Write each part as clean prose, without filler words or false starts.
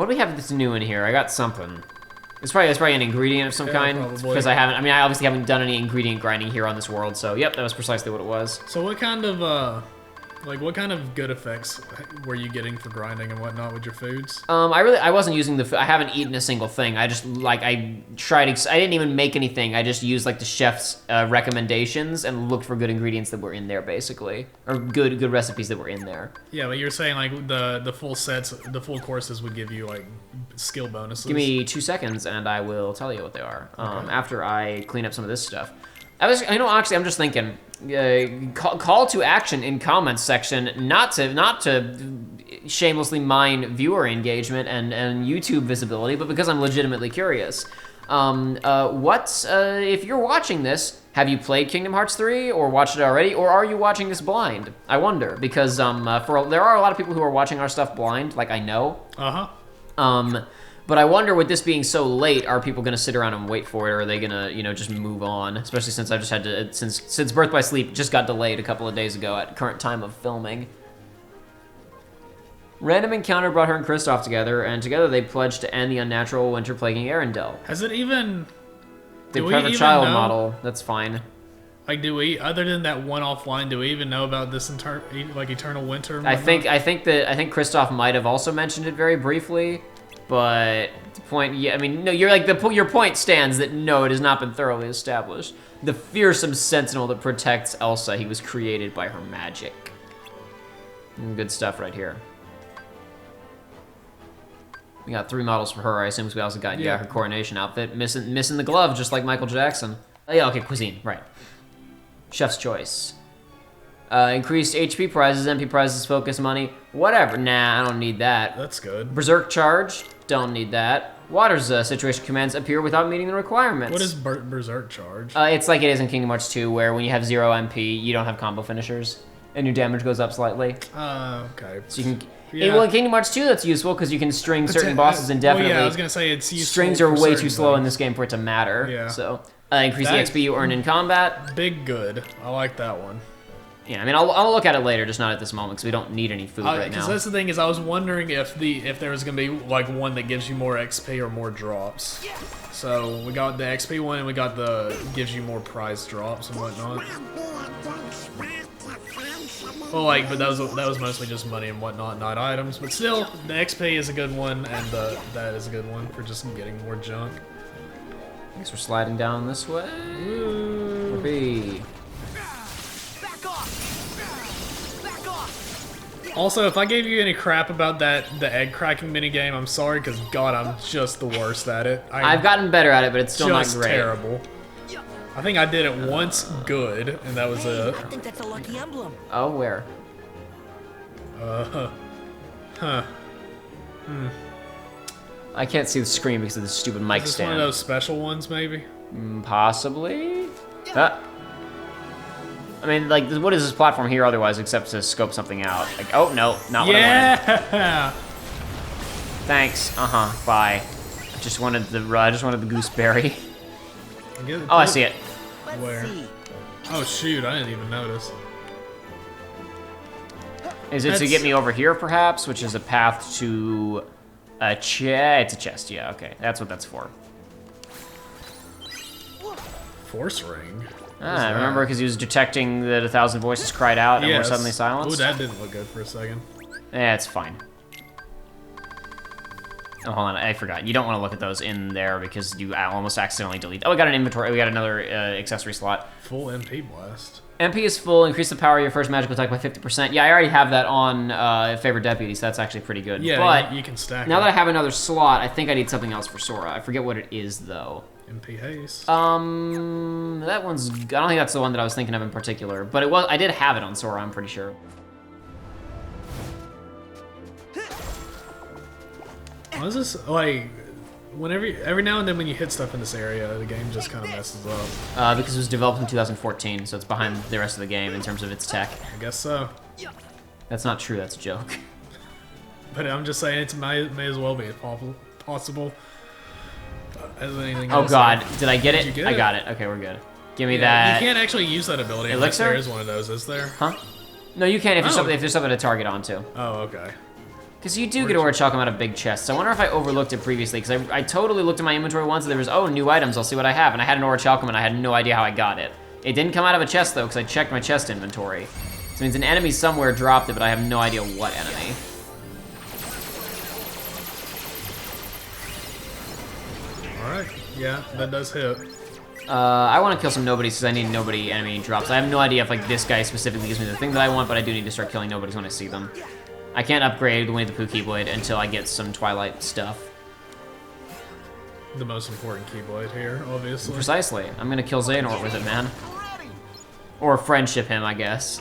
what do we have that's new in here? I got something. It's probably an ingredient of some kind. Because I obviously haven't done any ingredient grinding here on this world, so yep, that was precisely what it was. So what kind of, what kind of good effects were you getting for grinding and whatnot with your foods? I wasn't using I haven't eaten a single thing. I just, I didn't even make anything. I just used, like, the chef's recommendations and looked for good ingredients that were in there, basically. Or good recipes that were in there. Yeah, but you're saying, like, the full sets, the full courses would give you, like, skill bonuses. Give me 2 seconds and I will tell you what they are. Okay. After I clean up some of this stuff. Actually, I'm just thinking, call to action in comments section, not to shamelessly mine viewer engagement and YouTube visibility, but because I'm legitimately curious. If you're watching this, have you played Kingdom Hearts 3 or watched it already, or are you watching this blind? I wonder, because there are a lot of people who are watching our stuff blind, like I know. But I wonder, with this being so late, are people gonna sit around and wait for it, or are they gonna, just move on? Especially since I just had to, since Birth by Sleep just got delayed a couple of days ago at current time of filming. Random encounter brought her and Kristoff together, and together they pledged to end the unnatural winter plaguing Arendelle. Has it even... They have a child model, that's fine. Like, other than that one offline, do we even know about this eternal winter? I think Kristoff might have also mentioned it very briefly. But the point, no, your point stands that no, it has not been thoroughly established. The fearsome sentinel that protects Elsa, he was created by her magic. Good stuff right here. We got 3 models for her, I assume, because we also got her coronation outfit. Missing the glove, just like Michael Jackson. Oh, yeah, okay, Cuisine, right. Chef's choice. Increased HP prizes, MP prizes, focus money, whatever. Nah, I don't need that. That's good. Berserk charge, don't need that. Water's situation commands appear without meeting the requirements. What is Berserk charge? It's like it is in Kingdom Hearts 2, where when you have 0 MP, you don't have combo finishers, and your damage goes up slightly. Okay. So you can... Well, in Kingdom Hearts 2, that's useful, because you can string certain bosses indefinitely. Well, yeah, I was going to say it's useful. Strings are way too slow in this game for it to matter. Yeah. So, increase the XP you earn in combat. Big good. I like that one. Yeah, I'll look at it later, just not at this moment, because we don't need any food right now. Because that's the thing, is I was wondering if there was going to be, like, one that gives you more XP or more drops. So, we got the XP one, and we got the gives you more prize drops and whatnot. Well, like, but that was mostly just money and whatnot, not items. But still, the XP is a good one, and that is a good one for just getting more junk. Thanks for sliding down this way. Whoopee. Also, if I gave you any crap about the egg cracking minigame, I'm sorry, because God, I'm just the worst at it. I've gotten better at it, but it's still not great. Terrible. I think I did it once good, and that was I think that's a lucky emblem. Oh, where? I can't see the screen because of the stupid mic stand. Is this stand. one of those special ones, maybe? Possibly? I mean, like, what is this platform here otherwise except to scope something out? Like, oh, no, not what I wanted. Thanks. Bye. I just wanted the gooseberry. Oh, I see it. Where? Oh, shoot, I didn't even notice. Is it to get me over here, perhaps? Which is a path to a chest. It's a chest, yeah, okay. That's what that's for. Force ring? I remember, because he was detecting that 1,000 voices cried out and were suddenly silenced. Ooh, that didn't look good for a second. Yeah, it's fine. Oh, hold on, I forgot. You don't want to look at those in there because you almost accidentally delete. Oh, we got an inventory. We got another accessory slot. Full MP blast. MP is full. Increase the power of your first magical attack by 50%. Yeah, I already have that on favorite deputy, so that's actually pretty good. Yeah, but you can stack now that I have another slot, I think I need something else for Sora. I forget what it is, though. MP haste. That one's... I don't think that's the one that I was thinking of in particular, but it was. I did have it on Sora, I'm pretty sure. What is this, like, every now and then when you hit stuff in this area, the game just kind of messes up. Because it was developed in 2014, so it's behind the rest of the game in terms of its tech. I guess so. That's not true, that's a joke. But I'm just saying, it may as well be possible as anything else. Oh god, did I get it? Did you get I it? got it. Okay, we're good. Give me that. You can't actually use that ability unless there is one of those, is there? Huh? No, you can if there's something to target onto. Oh, okay. Because you do get orichalcum out of big chests. I wonder if I overlooked it previously, because I totally looked at my inventory once and there was, oh, new items, I'll see what I have. And I had an orichalcum and I had no idea how I got it. It didn't come out of a chest, though, because I checked my chest inventory. So it means an enemy somewhere dropped it, but I have no idea what enemy. Alright, yeah, that does hit. I want to kill some nobodies because I need nobody enemy drops. I have no idea if like this guy specifically gives me the thing that I want, but I do need to start killing nobodies when I see them. I can't upgrade the Winnie the Pooh Keyblade until I get some Twilight stuff. The most important Keyblade here, obviously. Precisely. I'm gonna kill Xehanort with it, man. Or friendship him, I guess.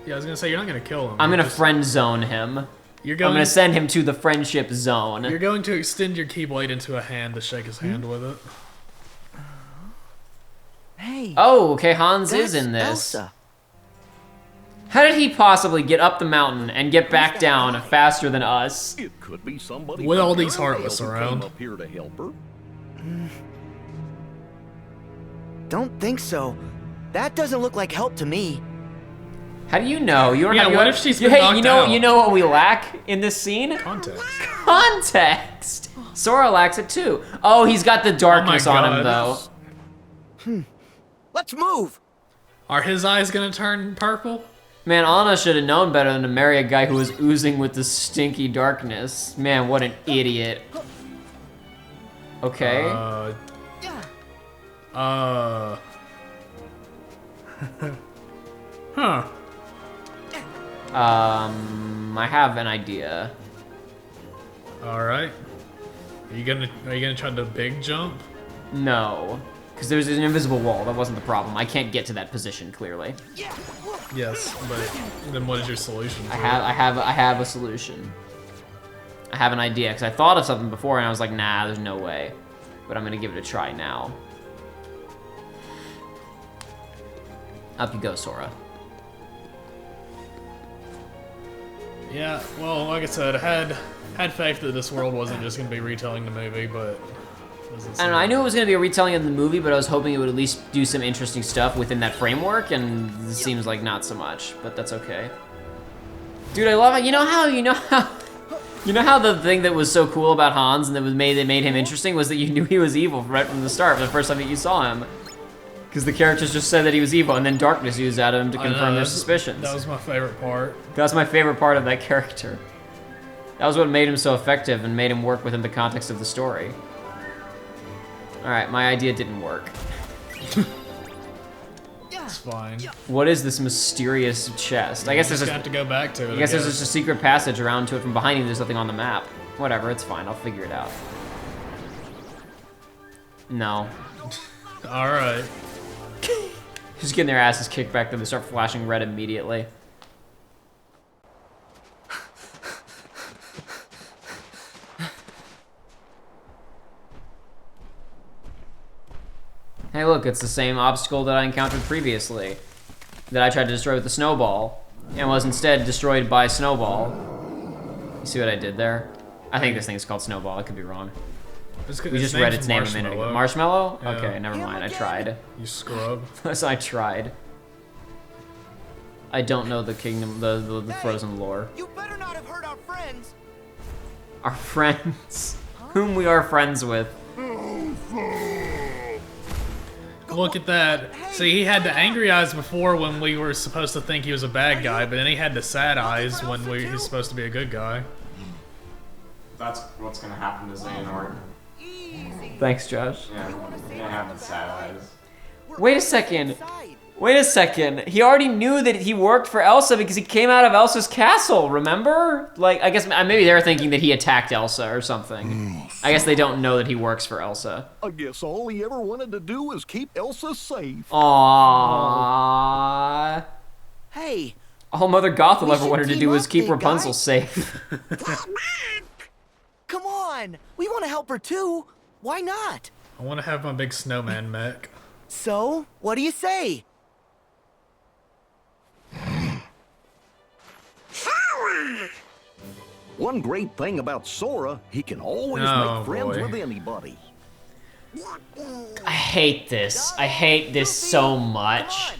Yeah, I was gonna say, you're not gonna kill him. I'm gonna friend zone him. I'm gonna send him to the friendship zone. You're going to extend your Keyblade into a hand to shake his hand with it. Hey. Oh, okay, Hans is in this. Elsa. How did he possibly get up the mountain and get back down faster than us? It could be somebody with all from these Arendelle Heartless who came around. up here to help her. Don't think so. That doesn't look like help to me. How do you know? You don't Yeah, have, what if she's been hey, knocked you know, out? you know what we lack in this scene? Context. Context. Sora lacks it too. Oh, he's got the darkness on him God. though. Let's move. Are his eyes gonna turn purple? Man, Anna should have known better than to marry a guy who was oozing with the stinky darkness. Man, what an idiot. Okay. Huh. I have an idea. Alright. Are you gonna try the big jump? No. Because there's an invisible wall. That wasn't the problem. I can't get to that position, clearly. Yes, but then what is your solution to I have a solution. I have an idea, because I thought of something before and I was like, nah, there's no way. But I'm gonna give it a try now. Up you go, Sora. Yeah, well, like I said, I had faith that this world wasn't just gonna be retelling the movie, but I don't know, I knew it was gonna be a retelling of the movie, but I was hoping it would at least do some interesting stuff within that framework, and it seems like not so much, but that's okay. Dude, I love it. You know how the thing that was so cool about Hans and that made him interesting was that you knew he was evil right from the start, the first time that you saw him. Because the characters just said that he was evil, and then darkness used out of him to confirm their suspicions. That was my favorite part. That was my favorite part of that character. That was what made him so effective and made him work within the context of the story. Alright, my idea didn't work. It's fine. What is this mysterious chest? I guess there's just have to go back to it. I guess there's just a secret passage around to it from behind you. There's nothing on the map. Whatever, it's fine. I'll figure it out. No. Alright. Just getting their asses kicked back, then they start flashing red immediately. Hey look, it's the same obstacle that I encountered previously. That I tried to destroy with the snowball, and was instead destroyed by Snowball. You see what I did there? I think this thing is called Snowball, I could be wrong. We just read its name a minute ago. Marshmallow? Yeah. Okay, never mind, I tried. You scrub. So I tried. I don't know the kingdom, the frozen lore. You better not have hurt our friends. Our friends. Whom we are friends with. Look at that. See, he had the angry eyes before when we were supposed to think he was a bad guy, but then he had the sad eyes when he's supposed to be a good guy. That's what's gonna happen to Xehanort. Thanks, Josh. Yeah, you're gonna have the sad eyes. Wait a second. Wait a second. He already knew that he worked for Elsa because he came out of Elsa's castle, remember? Like, I guess maybe they're thinking that he attacked Elsa or something. I guess they don't know that he works for Elsa. I guess all he ever wanted to do was keep Elsa safe. Aww. Hey. All Mother Gothel ever should wanted to team do was up, keep big Rapunzel guy. safe. Come on. We want to help her too. Why not? I want to have my big snowman mech. So, what do you say? One great thing about Sora, he can always Oh, make friends boy. with anybody. I hate this. I hate this so much.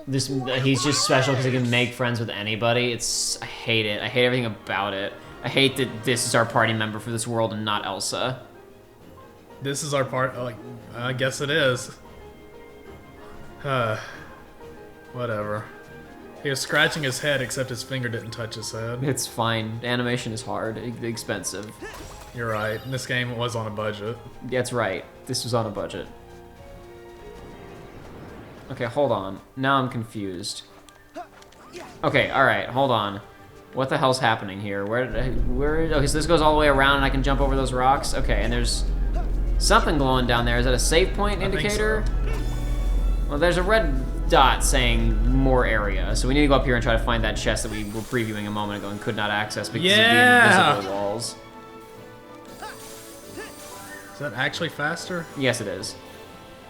He's just special because he can make friends with anybody. I hate it. I hate everything about it. I hate that this is our party member for this world and not Elsa. This is our part. Like, I guess it is. Whatever. He was scratching his head, except his finger didn't touch his head. It's fine. Animation is hard, expensive. You're right. This game was on a budget. That's right. This was on a budget. Okay, hold on. Now I'm confused. Okay, alright, hold on. What the hell's happening here? Okay, so this goes all the way around and I can jump over those rocks? Okay, and there's something glowing down there. Is that a save point indicator? I think so. Well, there's a red dot saying more area, so we need to go up here and try to find that chest that we were previewing a moment ago and could not access because of the invisible walls. Is that actually faster? Yes, it is.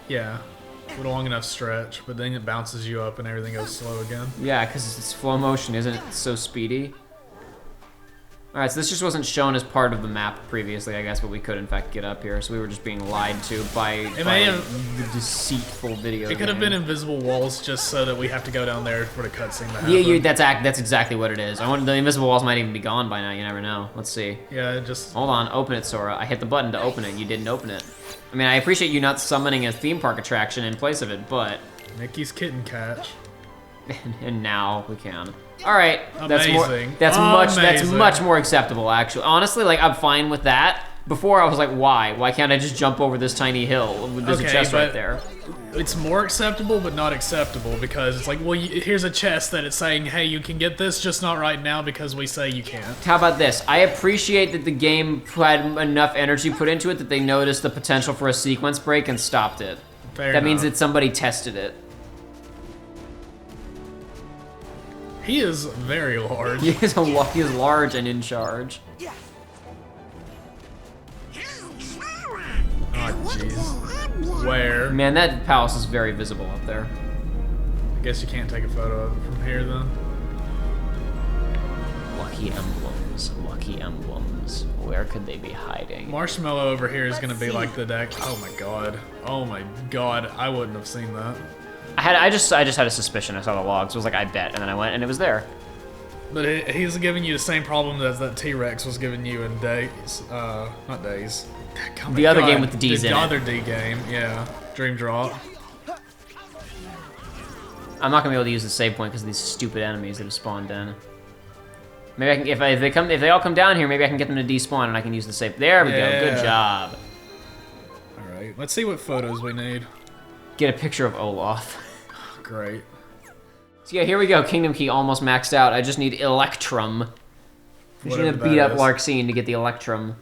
Yeah. With a long enough stretch, but then it bounces you up and everything goes slow again. Yeah, because it's slow motion, isn't it? So speedy. Alright, so this just wasn't shown as part of the map previously, I guess, but we could in fact get up here, so we were just being lied to by the deceitful video It could have been invisible walls just so that we have to go down there for the cutscene to happen. Yeah, that's exactly what it is. The invisible walls might even be gone by now, you never know. Let's see. Yeah, just... Hold on, open it, Sora. I hit the button to open it, you didn't open it. I mean, I appreciate you not summoning a theme park attraction in place of it, but... Mickey's Kitten Catch. And now we can. All right, Amazing. That's much more acceptable, actually. Honestly, like I'm fine with that. Before I was like, why? Why can't I just jump over this tiny hill? There's a chest right there. It's more acceptable, but not acceptable because it's like, well, here's a chest that it's saying, hey, you can get this, just not right now because we say you can't. How about this? I appreciate that the game had enough energy put into it that they noticed the potential for a sequence break and stopped it. Fair that enough. means that somebody tested it. He is very large. He is large and in charge. Oh, jeez. Where? Man, that palace is very visible up there. I guess you can't take a photo of it from here, then. Lucky emblems. Lucky emblems. Where could they be hiding? Marshmallow over here is going to be like the deck. Oh, my God. Oh, my God. I wouldn't have seen that. I just had a suspicion. I saw the logs. I was like, I bet, and then I went, and it was there. But he's giving you the same problem as that T-Rex was giving you in Days. Not Days. The other game with the D's in it. The other D game, yeah. Dream Drop. I'm not gonna be able to use the save point because of these stupid enemies that have spawned in. Maybe I can, if they all come down here, maybe I can get them to despawn and I can use the save. There we go. Good job. All right, let's see what photos we need. Get a picture of Olaf. Great. So yeah, here we go. Kingdom Key almost maxed out. I just need Electrum. I'm just gonna beat up Larxene to get the Electrum.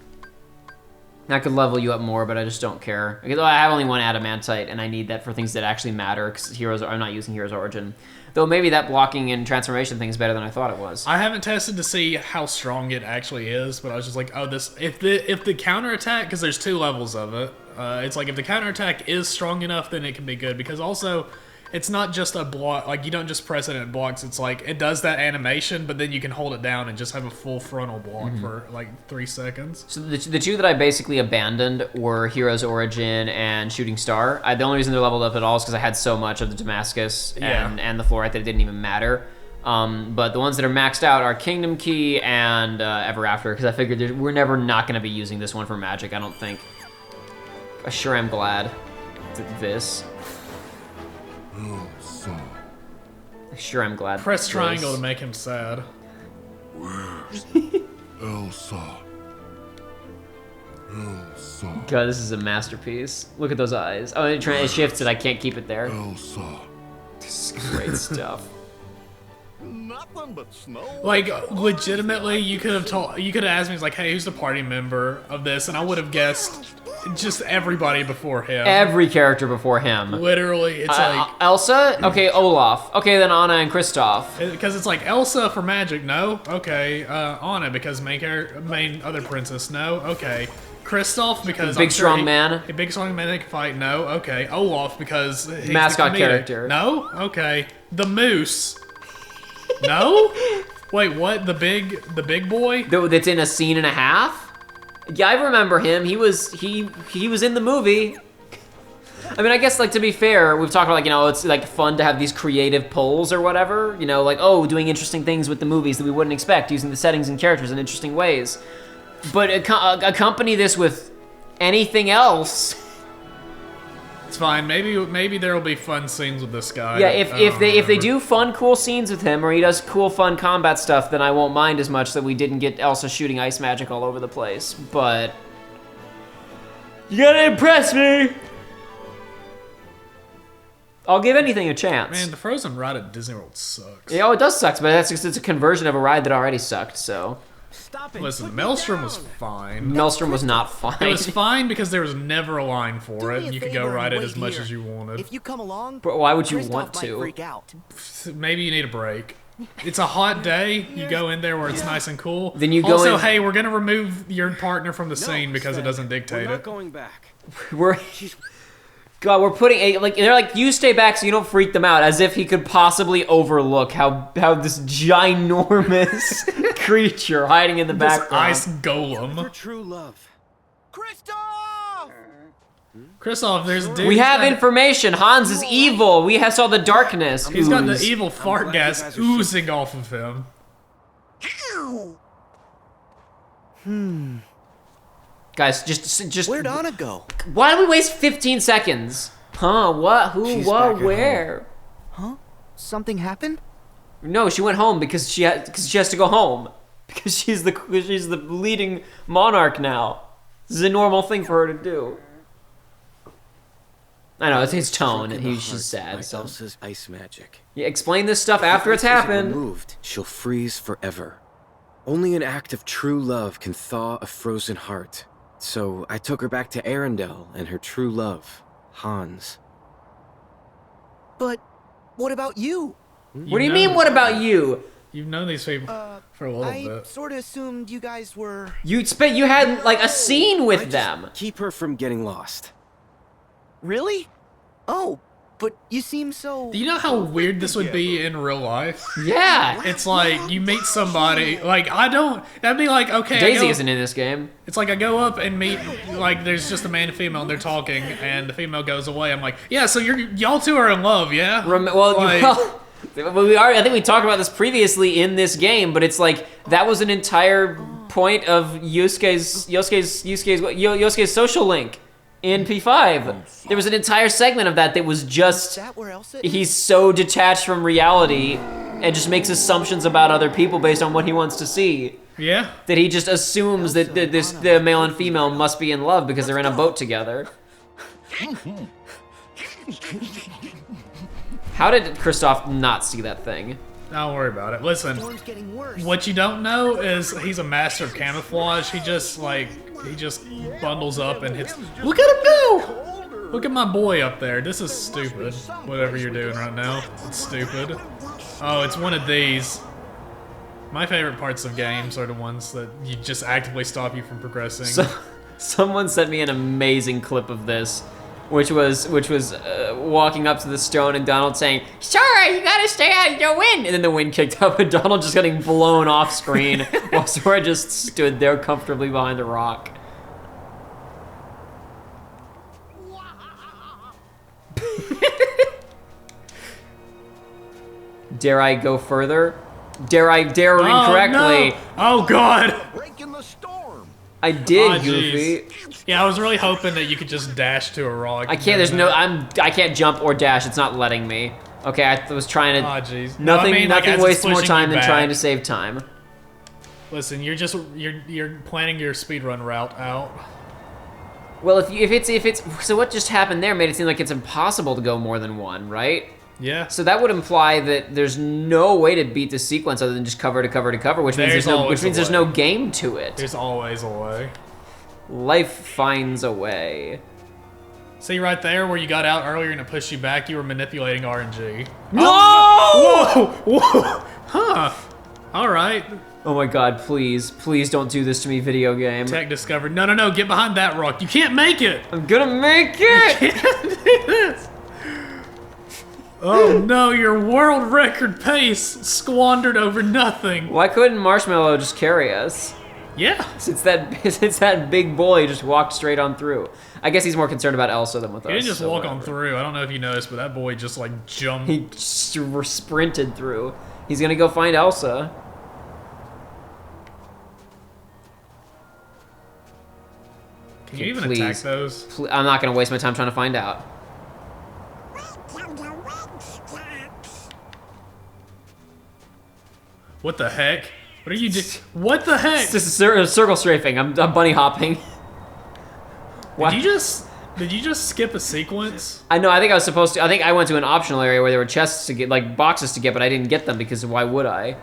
That could level you up more, but I just don't care. Because I have only one Adamantite, and I need that for things that actually matter, because I'm not using Hero's Origin. Though maybe that blocking and transformation thing is better than I thought it was. I haven't tested to see how strong it actually is, but I was just like, oh, this if the counterattack, because there's 2 levels of it, it's like if the counterattack is strong enough, then it can be good, because also it's not just a block, like you don't just press it and it blocks, it's like it does that animation, but then you can hold it down and just have a full frontal block for like 3 seconds. So the 2 that I basically abandoned were Hero's Origin and Shooting Star. The only reason they're leveled up at all is because I had so much of the Damascus and the Fluorite that it didn't even matter. But the ones that are maxed out are Kingdom Key and Ever After, because I figured we're never not going to be using this one for magic, I don't think. I sure am glad that this. Sure, I'm glad. Press triangle to make him sad. Where's Elsa? Elsa. God, this is a masterpiece. Look at those eyes. Oh, it shifts it. I can't keep it there. Elsa. This is great stuff. Nothing but snow. Like, legitimately, you could have asked me, like, hey, who's the party member of this? And I would have guessed just everybody before him. Every character before him. Literally, it's like... Elsa? Okay, Olaf. Okay, then Anna and Kristoff. Because it's like, Elsa for magic, no? Okay. Anna, because main other princess, no? Okay. Kristoff, because big strong man. A big strong man that can fight, no? Okay. Olaf, because he's mascot the character. No? Okay. The moose. No? Wait, what? The big boy? That's in a scene and a half? Yeah, I remember him. He was in the movie. I mean, I guess, like, to be fair, we've talked about, like, you know, it's, like, fun to have these creative polls or whatever. You know, like, oh, doing interesting things with the movies that we wouldn't expect, using the settings and characters in interesting ways. But accompany this with anything else. It's fine. Maybe there will be fun scenes with this guy. Yeah, if they do fun, cool scenes with him, or he does cool, fun combat stuff, then I won't mind as much that we didn't get Elsa shooting ice magic all over the place. But you gotta impress me. I'll give anything a chance. Man, the Frozen ride at Disney World sucks. Yeah, oh, it does suck, but that's just, it's a conversion of a ride that already sucked, so. Stop it. Listen, Maelstrom was fine. Maelstrom was not fine. It was fine because there was never a line for it, and you could go ride it wait as much here. as you wanted. If you come along, But why would you Kristoff want might to? freak out. Maybe you need a break. It's a hot day. You go in there where it's nice and cool. Then you go also, in- hey, we're gonna remove your partner from the scene because it doesn't We're dictate not it. going back. We're God, we're putting a like they're like you stay back so you don't freak them out, as if he could possibly overlook how this ginormous creature hiding in the This background. ice golem. For true love. Kristoff! Kristoff, there's dude. We have information. Hans is evil. We saw the darkness. He's got the ooze. evil fart glad you gas guys are oozing off of him. Guys, just Where'd Anna go? why do we waste 15 seconds? Huh? What? Who? She's what? back at Where? Something happened? No, she went home because she has to go home because she's the leading monarch now. This is a normal thing for her to do. I know it's his tone, and she's just sad. By So Elsa's ice magic. yeah, explain this stuff after it's If the ice isn't happened. removed, she'll freeze forever. Only an act of true love can thaw a frozen heart. So I took her back to Arendelle and her true love, Hans. But what about you? What do you mean? What about you? You've known these people for a little I bit. sort of assumed you guys were... You had like a scene with them. Keep her from getting lost. Really? Oh, but you seem so... Do you know how weird this would be in real life? Yeah. It's like you meet somebody, like that'd be like, okay, Daisy isn't in this game. It's like I go up and meet, like there's just a man and female and they're talking and the female goes away. I'm like, yeah, so y'all two are in love, yeah? I think we talked about this previously in this game, but it's like that was an entire point of Yosuke's social link in P5. There was an entire segment of that was Is just that where Elsa is? he's so detached from reality and just makes assumptions about other people based on what he wants to see. Yeah. That he just assumes that the male and female must be in love because they're in a boat together. How did Kristoff not see that thing? Don't worry about it. Listen, Storm's getting worse. what you don't know is he's a master of camouflage. He just bundles up and hits. Look at him go! Look at my boy up there. This is stupid. Whatever you're doing right now, it's stupid. Oh, it's one of these. My favorite parts of games are the ones that you just actively stop you from progressing. So, someone sent me an amazing clip of this, which was walking up to the stone and Donald saying, "Sora, you gotta stay out of the wind," and then the wind kicked up and Donald just getting blown off screen while Sora just stood there comfortably behind a rock. Dare I go further? Dare incorrectly? No. Oh God! Breaking the storm. I did, Aw, Goofy. jeez. Yeah, I was really hoping that you could just dash to a rock. I can't. There's no. I can't jump or dash. It's not letting me. Okay, I was trying to. Oh jeez. Nothing. No, I mean, like, nothing as it's wastes more pushing time you than trying back. to save time. Listen, you're planning your speedrun route out. Well, if it's so what just happened there made it seem like it's impossible to go more than one, right? Yeah. So that would imply that there's no way to beat the sequence other than just cover to cover to cover, which means there's no game to it. There's always a way. Life finds a way. See right there where you got out earlier and it pushed you back, you were manipulating RNG. No! Whoa! Whoa! Huh. Alright. Oh my god, please don't do this to me, video game. Tech discovered. No, get behind that rock. You can't make it! I'm gonna make it! Can't do this! Oh no, your world record pace squandered over nothing. Why couldn't Marshmallow just carry us? Yeah. Since that big boy just walked straight on through. I guess he's more concerned about Elsa than with us. He didn't just so walk whatever. on through. I don't know if you noticed, but that boy just like jumped. He sprinted through. He's gonna go find Elsa. Can you even attack those? I'm not gonna waste my time trying to find out. What the heck? What are you doing? What the heck? It's just a circle strafing. I'm bunny hopping. Did you just skip a sequence? I know. I think I was supposed to. I think I went to an optional area where there were chests to get, like boxes to get, but I didn't get them because why would I?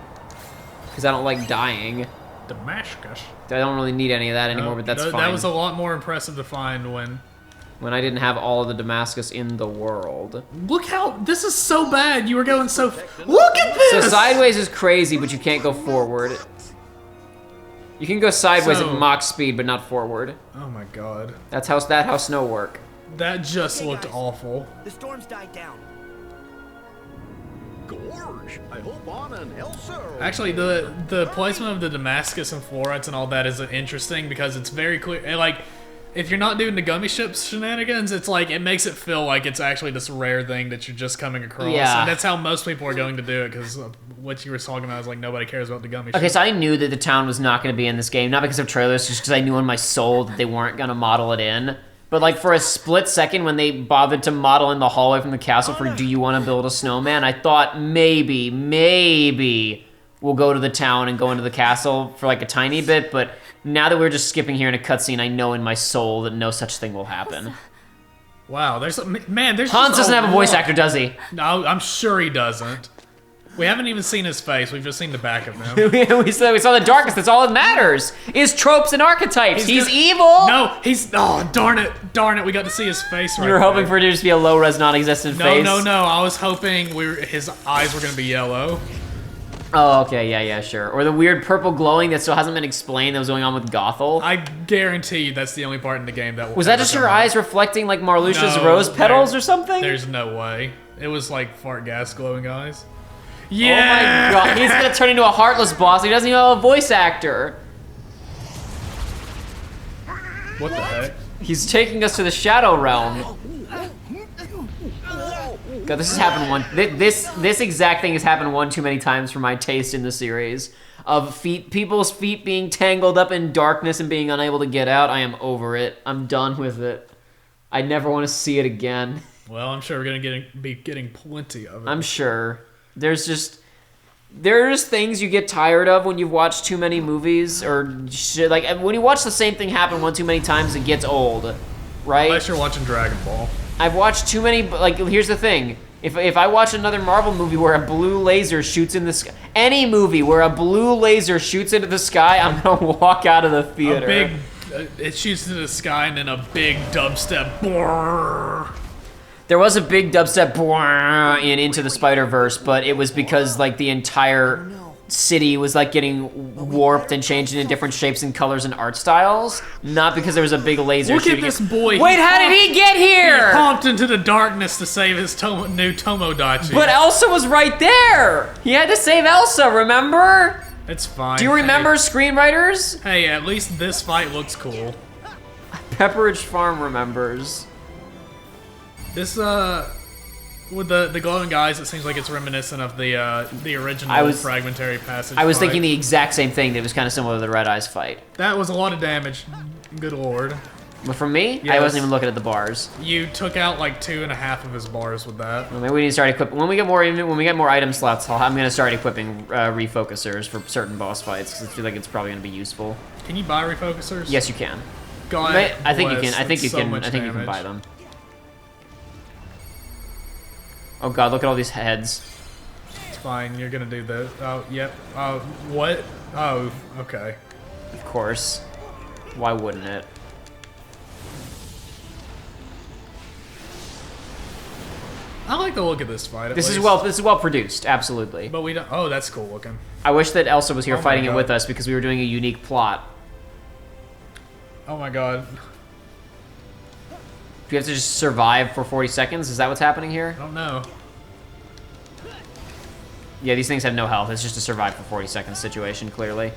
Because I don't like dying. Damascus. I don't really need any of that anymore, but that's fine. That was a lot more impressive to find when I didn't have all of the Damascus in the world. Look how this is so bad. You were going so. Look at this. So sideways is crazy, but you can't go forward. You can go sideways at Mach speed, but not forward. Oh my god. That's how snow work. That just looked awful. The storm's died down. Gorge, I hope Anna and Elsa are Actually, the placement of the Damascus and Florence and all that is interesting because it's very clear. Like, if you're not doing the gummy ships shenanigans, it's like it makes it feel like it's actually this rare thing that you're just coming across. Yeah. And that's how most people are going to do it because what you were talking about is like nobody cares about the gummy ships. Okay, so I knew that the town was not going to be in this game, not because of trailers, just because I knew in my soul that they weren't going to model it in. But like for a split second when they bothered to model in the hallway from the castle for do you want to build a snowman, I thought maybe we'll go to the town and go into the castle for like a tiny bit, but now that we're just skipping here in a cutscene, I know in my soul that no such thing will happen. Wow, there's Hans doesn't have a voice actor, does he? No, I'm sure he doesn't. We haven't even seen his face. We've just seen the back of him. we saw the darkness. That's all that matters. Is tropes and archetypes. He's evil. No, he's. Oh, darn it! We got to see his face right You were hoping there. for it to just be a low-res, non-existent face. No. I was hoping his eyes were gonna be yellow. Oh, okay, yeah, sure. Or the weird purple glowing that still hasn't been explained that was going on with Gothel. I guarantee you that's the only part in the game that Was that just her eyes reflecting like Marluxia's No, rose petals or something? There's no way. It was like fart gas glowing eyes. Oh Yeah. my god, he's gonna turn into a heartless boss. He doesn't even have a voice actor. What the heck? He's taking us to the Shadow Realm. God, this has happened this exact thing has happened one too many times for my taste in the series. Of people's feet being tangled up in darkness and being unable to get out. I am over it. I'm done with it. I never want to see it again. Well, I'm sure we're gonna be getting plenty of it. I'm sure. There's just things you get tired of when you've watched too many movies or shit. Like when you watch the same thing happen one too many times, it gets old, right? Unless you're watching Dragon Ball. I've watched too many. Like here's the thing: if I watch another Marvel movie where a blue laser shoots in the sky, any movie where a blue laser shoots into the sky, I'm gonna walk out of the theater. It shoots into the sky and then a big dubstep. Brrr. There was a big dubstep in Into the Spider-Verse, but it was because like the entire city was like getting warped and changed into different shapes and colors and art styles, not because there was a big laser Look shooting at this it. boy. Wait, how did he get He here? popped into the darkness to save his new Tomodachi. But Elsa was right there. He had to save Elsa, remember? It's fine. Do you remember screenwriters? Hey, at least this fight looks cool. Pepperidge Farm remembers. This with the glowing eyes, it seems like it's reminiscent of the original fragmentary passage. I was fight. thinking the exact same thing. That was kind of similar to the Red Eyes fight. That was a lot of damage. Good lord. But for me, I Yes. wasn't even looking at the bars. You took out like 2.5 of his bars with that. Well, maybe we need to start equipping. When we get more item slots, I'm gonna start equipping refocusers for certain boss fights because I feel like it's probably gonna be useful. Can you buy refocusers? Yes, you can. God I think you bless, can. I think that's you so can. much I think you can damage. buy them. Oh god, look at all these heads. It's fine. You're gonna do this. Oh, yep. Oh, what? Oh, okay. Of course. Why wouldn't it? I like the look of this fight. This is well produced, absolutely. But we don't. Oh, that's cool looking. I wish that Elsa was here Oh my fighting it God. with us because we were doing a unique plot. Oh my god. Do you have to just survive for 40 seconds? Is that what's happening here? I don't know. Yeah, these things have no health. It's just a survive for 40 seconds situation, clearly.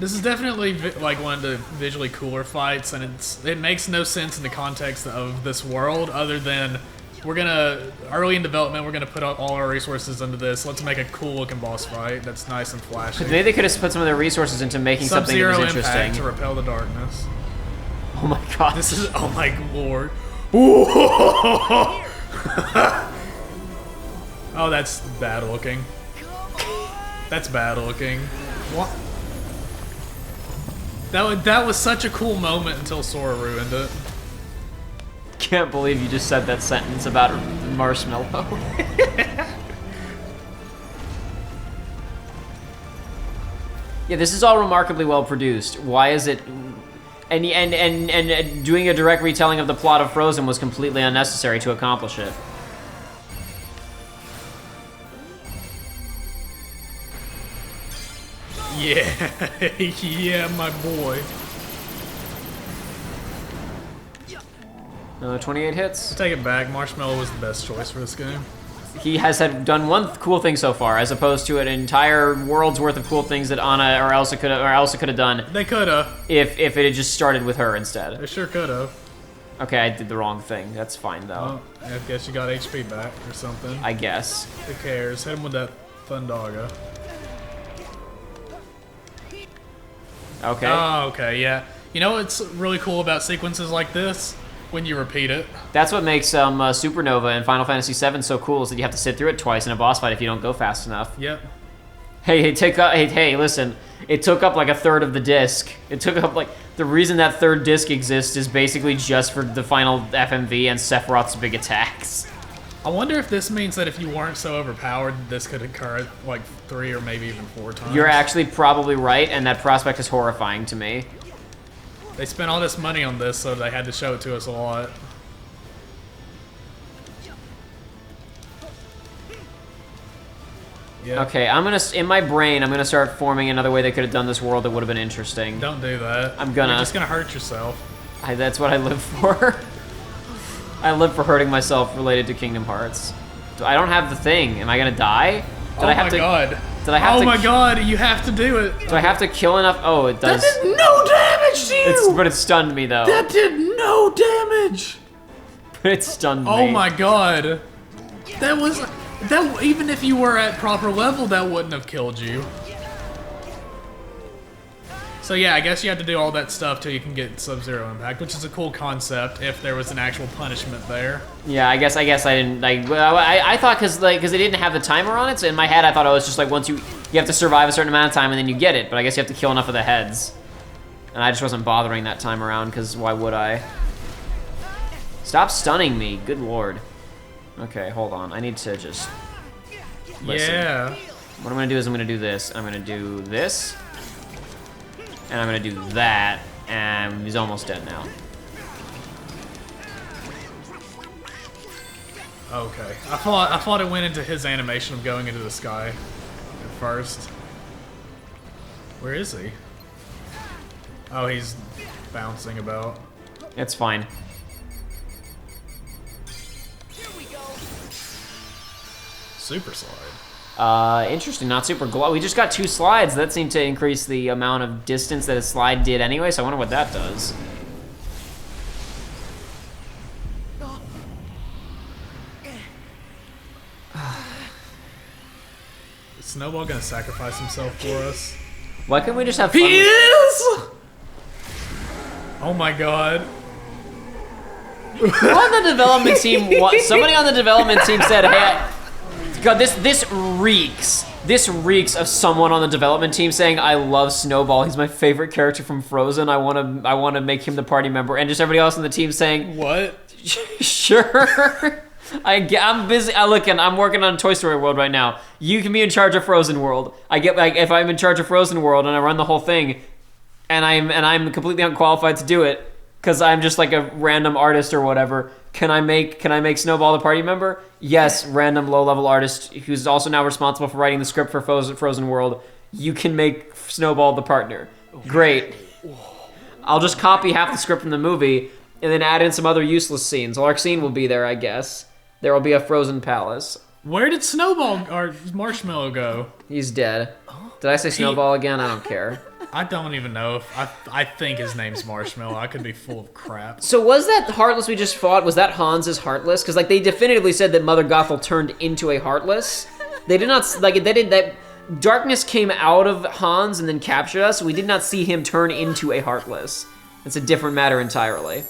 This is definitely like one of the visually cooler fights, and it makes no sense in the context of this world other than early in development, we're gonna put all our resources into this. Let's make a cool looking boss fight that's nice and flashy. Maybe they could have put some of their resources into making something that was interesting. Sub-Zero impact to repel the darkness. Oh my god. This is, oh my lord. Oh, that's bad looking. That's bad looking. What? That was such a cool moment until Sora ruined it. Can't believe you just said that sentence about Marshmallow. Yeah, this is all remarkably well produced. Why is it... And doing a direct retelling of the plot of Frozen was completely unnecessary to accomplish it. Yeah, yeah, my boy. 28 hits. I'll take it back. Marshmallow was the best choice for this game. He has done one cool thing so far, as opposed to an entire world's worth of cool things that Anna or Elsa could have done. They coulda. If it had just started with her instead. They sure coulda. Okay, I did the wrong thing. That's fine though. Well, I guess you got HP back or something. I guess. Who cares? Hit him with that Thundaga. Okay. Oh, okay, yeah. You know what's really cool about sequences like this? When you repeat it. That's what makes Supernova and Final Fantasy VII so cool, is that you have to sit through it twice in a boss fight if you don't go fast enough. Yep. Hey, listen. It took up like a third of the disc. It took up like... The reason that third disc exists is basically just for the final FMV and Sephiroth's big attacks. I wonder if this means that if you weren't so overpowered, this could occur like 3 or maybe even 4 times. You're actually probably right, and that prospect is horrifying to me. They spent all this money on this, so they had to show it to us a lot. Yeah. Okay, in my brain, I'm gonna start forming another way they could have done this world that would have been interesting. Don't do that. I'm gonna. You're just gonna hurt yourself. That's what I live for. I live for hurting myself related to Kingdom Hearts. I don't have the thing. Am I gonna die? Oh my god. Did I have to? Oh my god, you have to do it. Do I have to kill enough? Oh, it does. That did no damage to you! But it stunned me though. That did no damage! But it stunned me. Oh my god. That even if you were at proper level, that wouldn't have killed you. So yeah, I guess you have to do all that stuff till you can get Sub-Zero impact, which is a cool concept if there was an actual punishment there. Yeah, I guess I didn't like. I thought because they didn't have the timer on it, so in my head I thought it was just like once you have to survive a certain amount of time and then you get it. But I guess you have to kill enough of the heads, and I just wasn't bothering that time around because why would I? Stop stunning me, good lord. Okay, hold on. I need to just listen. Yeah. What I'm gonna do is I'm gonna do this. I'm gonna do this. And I'm gonna do that, and he's almost dead now. Okay. I thought it went into his animation of going into the sky at first. Where is he? Oh, he's bouncing about. It's fine. Super slide. Interesting, not super glow. We just got 2 slides. That seemed to increase the amount of distance that a slide did anyway, so I wonder what that does. Is Snowball gonna sacrifice himself for us? Why can't we just have fun? He is! Oh my god. On the development team, somebody on the development team said, "Hey, God, this reeks. This reeks of someone on the development team saying, "I love Snowball. He's my favorite character from Frozen. I want to make him the party member." And just everybody else on the team saying, "What? Sure." I'm busy. I'm working on Toy Story World right now. You can be in charge of Frozen World. If I'm in charge of Frozen World and I run the whole thing, and I'm completely unqualified to do it because I'm just like a random artist or whatever. Can I make Snowball the party member? Yes, random low-level artist who's also now responsible for writing the script for Frozen World. You can make Snowball the partner. Great. I'll just copy half the script from the movie and then add in some other useless scenes. Larxene will be there, I guess. There will be a frozen palace. Where did Snowball or Marshmallow go? He's dead. Did I say Snowball again? I don't care. I don't even know if I think his name's Marshmallow. I could be full of crap. So was that Heartless we just fought, was that Hans's Heartless? Because, like, they definitively said that Mother Gothel turned into a Heartless. They did not, like, they did that. Darkness came out of Hans and then captured us. We did not see him turn into a Heartless. It's a different matter entirely.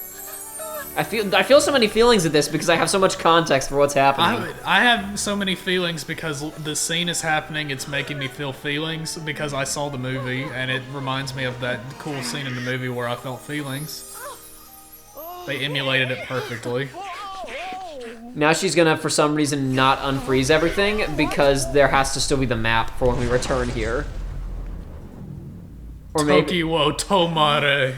I feel so many feelings of this because I have so much context for what's happening. I have so many feelings because the scene is happening. It's making me feel feelings because I saw the movie and it reminds me of that cool scene in the movie where I felt feelings. They emulated it perfectly. Now she's gonna, for some reason, not unfreeze everything because there has to still be the map for when we return here. Or maybe... Tokiwo Tomare.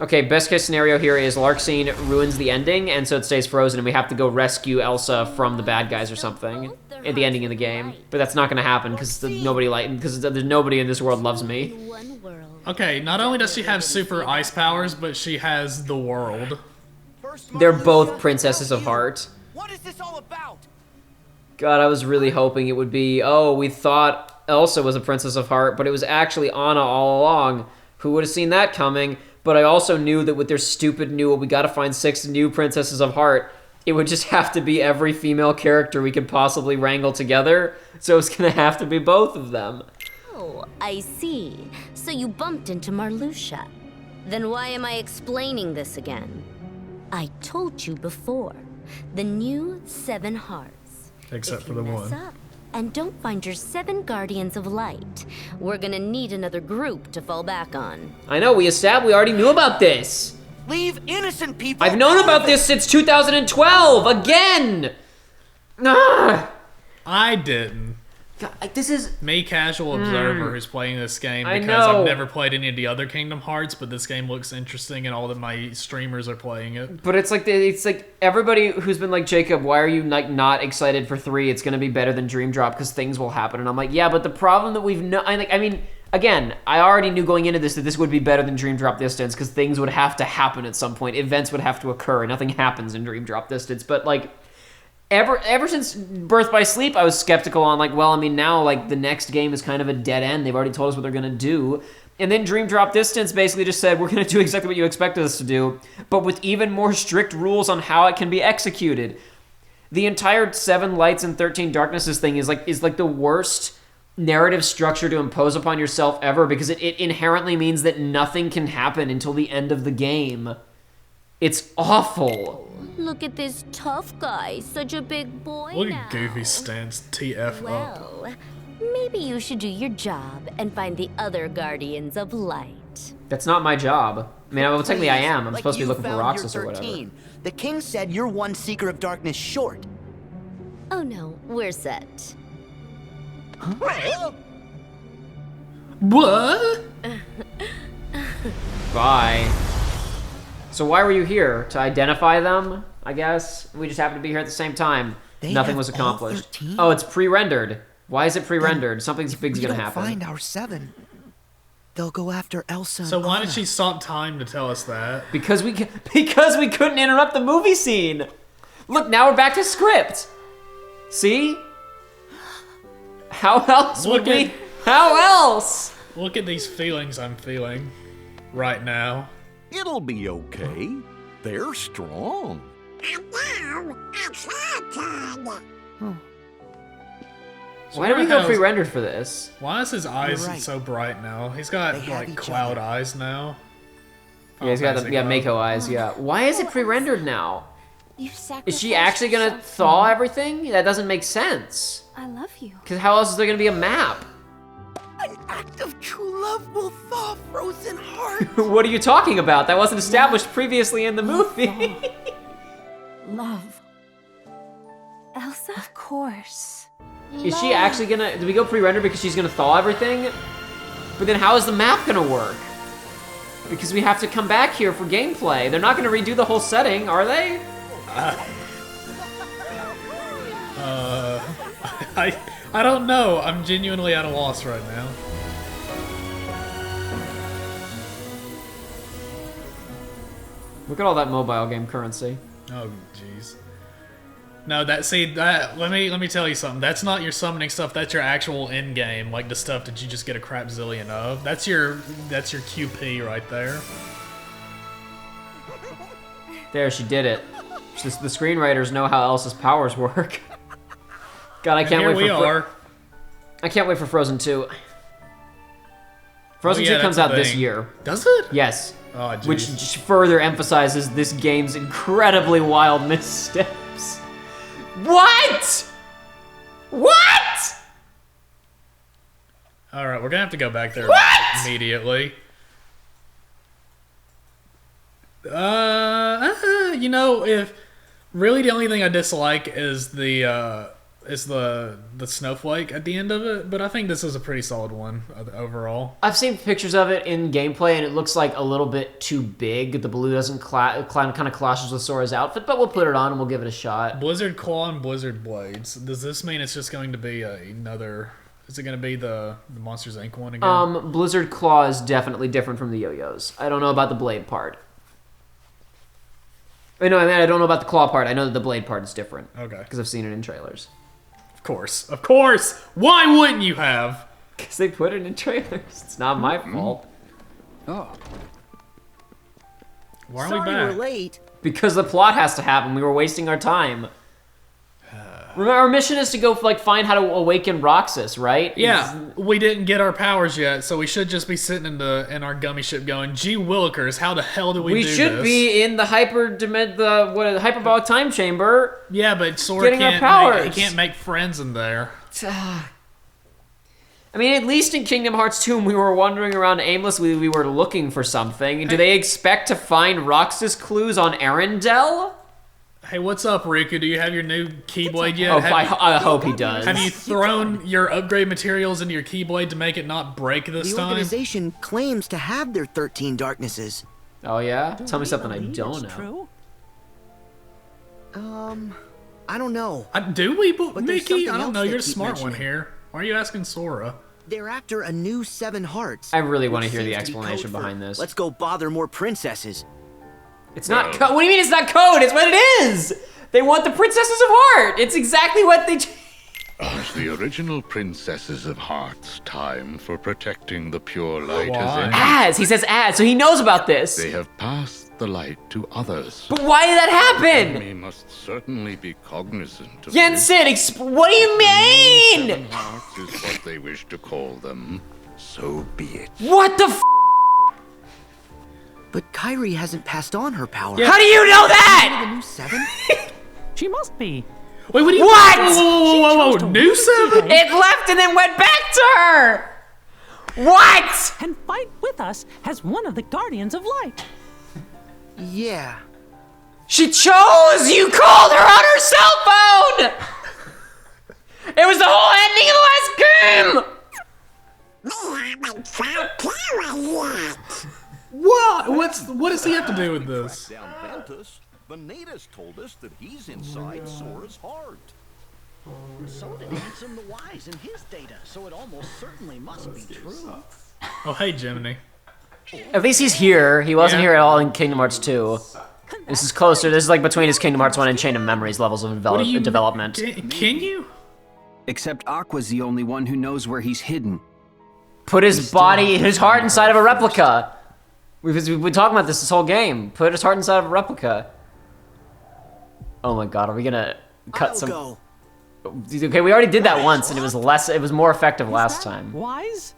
Okay, best case scenario here is Larxene ruins the ending, and so it stays frozen, and we have to go rescue Elsa from the bad guys or something at the ending of the game. But that's not gonna happen because there's nobody in this world loves me. Okay, not only does she have super ice powers, but she has the world. They're both princesses of heart. What is this all about? God, I was really hoping it would be, oh, we thought Elsa was a princess of heart, but it was actually Anna all along. Who would have seen that coming? But I also knew that with their stupid new, we gotta find 6 new princesses of heart, it would just have to be every female character we could possibly wrangle together, so it's gonna have to be both of them. Oh, I see. So you bumped into Marluxia. Then why am I explaining this again? I told you before. The new 7 hearts. Except If for you the mess one. up and don't find your 7 guardians of light, we're gonna need another group to fall back on. I know, we already knew about this. Leave innocent people. I've known about this since 2012, again! Ah! I didn't. God, this is... Me, casual observer, who's playing this game I because know. I've never played any of the other Kingdom Hearts, but this game looks interesting and all of my streamers are playing it. But it's like everybody who's been like, Jacob, why are you like not excited for 3? It's gonna be better than Dream Drop because things will happen. And I'm like, yeah, but the problem that again, I already knew going into this that this would be better than Dream Drop Distance because things would have to happen at some point. Events would have to occur. Nothing happens in Dream Drop Distance. But like, ever since Birth by Sleep, I was skeptical on like, well, I mean, now like the next game is kind of a dead end. They've already told us what they're gonna do. And then Dream Drop Distance basically just said, we're gonna do exactly what you expected us to do, but with even more strict rules on how it can be executed. The entire 7 Lights and 13 Darknesses thing is like the worst narrative structure to impose upon yourself ever because it inherently means that nothing can happen until the end of the game. It's awful. Look at this tough guy, such a big boy Look now. at Goofy's stance, TF up. Well, maybe you should do your job and find the other guardians of light. That's not my job. I mean, well, technically I am. I'm Like supposed to be you looking for found Roxas your or whatever. 13. The king said you're one Seeker of Darkness short. Oh no, we're set. What? Bye. So why were you here? To identify them, I guess? We just happened to be here at the same time. They Nothing have was all accomplished. 13? Oh, it's pre-rendered. Why is it pre-rendered? Something big's gonna happen. Find our 7. They'll go after Elsa. So and why Anna. did she stop time to tell us that? Because we couldn't interrupt the movie scene. Look, now we're back to script. See? How else would Look we? at- How else? Look at these feelings I'm feeling right now. It'll be okay. They're strong. Why do we go pre-rendered for this? Why is his eyes right. so bright now? He's got They have like each cloud other. eyes now. Yeah, he's got the Fantasy Mako Cloud. eyes. Yeah. Why is it pre-rendered now? You Is she actually gonna thaw everything? That doesn't make sense. I love you. Because how else is there gonna be a map? An act of true love will thaw frozen heart. What are you talking about? That wasn't established previously in the movie. Love. Elsa? Of course. Is she actually gonna... Do we go pre-render because she's gonna thaw everything? But then how is the map gonna work? Because we have to come back here for gameplay. They're not gonna redo the whole setting, are they? I don't know. I'm genuinely at a loss right now. Look at all that mobile game currency. Oh, jeez. No, let me tell you something. That's not your summoning stuff. That's your actual end game, like the stuff that you just get a crap zillion of. That's your QP right there. There, she did it. The screenwriters know how Elsa's powers work. God, I can't wait for I can't wait for Frozen 2. Frozen 2 comes out this year. Does it? Yes. Oh, geez. Which further emphasizes this game's incredibly wild missteps. What? What? Alright, we're gonna have to go back there immediately. You know, if really the only thing I dislike is the snowflake at the end of it, but I think this is a pretty solid one overall. I've seen pictures of it in gameplay, and it looks like a little bit too big. The blue doesn't kind of clashes with Sora's outfit, but we'll put it on and we'll give it a shot. Blizzard Claw and Blizzard Blades. Does this mean it's just going to be another? Is it going to be the Monsters Inc. one again? Blizzard Claw is definitely different from the yo-yos. I don't know about the blade part. I don't know about the claw part. I know that the blade part is different. Okay. Because I've seen it in trailers. Of course. Why wouldn't you have? Because they put it in trailers. It's not my fault. Oh. Why are we back? Sorry we're late. Because the plot has to happen. We were wasting our time. Remember, our mission is to go find how to awaken Roxas, right? Yeah, we didn't get our powers yet, so we should just be sitting in our gummy ship going, "Gee willikers, how the hell do we do this?" We should be in the hyperbolic time chamber. Yeah, but Sora can't make friends in there. I mean, at least in Kingdom Hearts 2, when we were wandering around aimlessly, we were looking for something. Do they expect to find Roxas clues on Arendelle? Hey, what's up, Riku? Do you have your new Keyblade yet? Oh, I hope he does. Have you thrown your upgrade materials into your Keyblade to make it not break this time? The organization claims to have their 13 darknesses. Oh, yeah? Tell me something I don't know. I don't know. Do we, But there's Mickey? something I don't else know. they You're the keep smart one mentioning. here. Why are you asking Sora? They're after a new 7 hearts. I really want to which hear the seems to be explanation code for, behind this. Let's go bother more princesses. It's not code. What do you mean it's not code? It's what it is! They want the Princesses of Heart! It's exactly what they... As the original Princesses of Heart's time for protecting the pure light has ended. He says as, so he knows about this. They have passed the light to others. But why did that happen? Enemy must certainly be cognizant of Jensen, what do you mean? 7 hearts is what they wish to call them. So be it. What the f? But Kairi hasn't passed on her power. How do you know that? The new 7? She must be. Wait, what do you... What? Whoa, New 7? It left and then went back to her! What? And fight with us as one of the Guardians of Light. Yeah. She chose! You called her on her cell phone! It was the whole ending of the last game! What? What does he have to do with this? Down Ventus, Vanitas told us that he's inside Sora's heart. So did Ansem the Wise in his data, so it almost certainly must be true. Oh, hey, Jiminy. At least he's here. He wasn't here at all in Kingdom Hearts 2. This is closer. This is like between his Kingdom Hearts 1 and Chain of Memories levels of development. Can you? Except Aqua's the only one who knows where he's hidden. Put his body, his heart inside of a replica. We've been talking about this whole game. Put his heart inside of a replica. Oh my god, are we gonna cut some... Go. Okay, we already did that once, and it was more effective last time. Wise?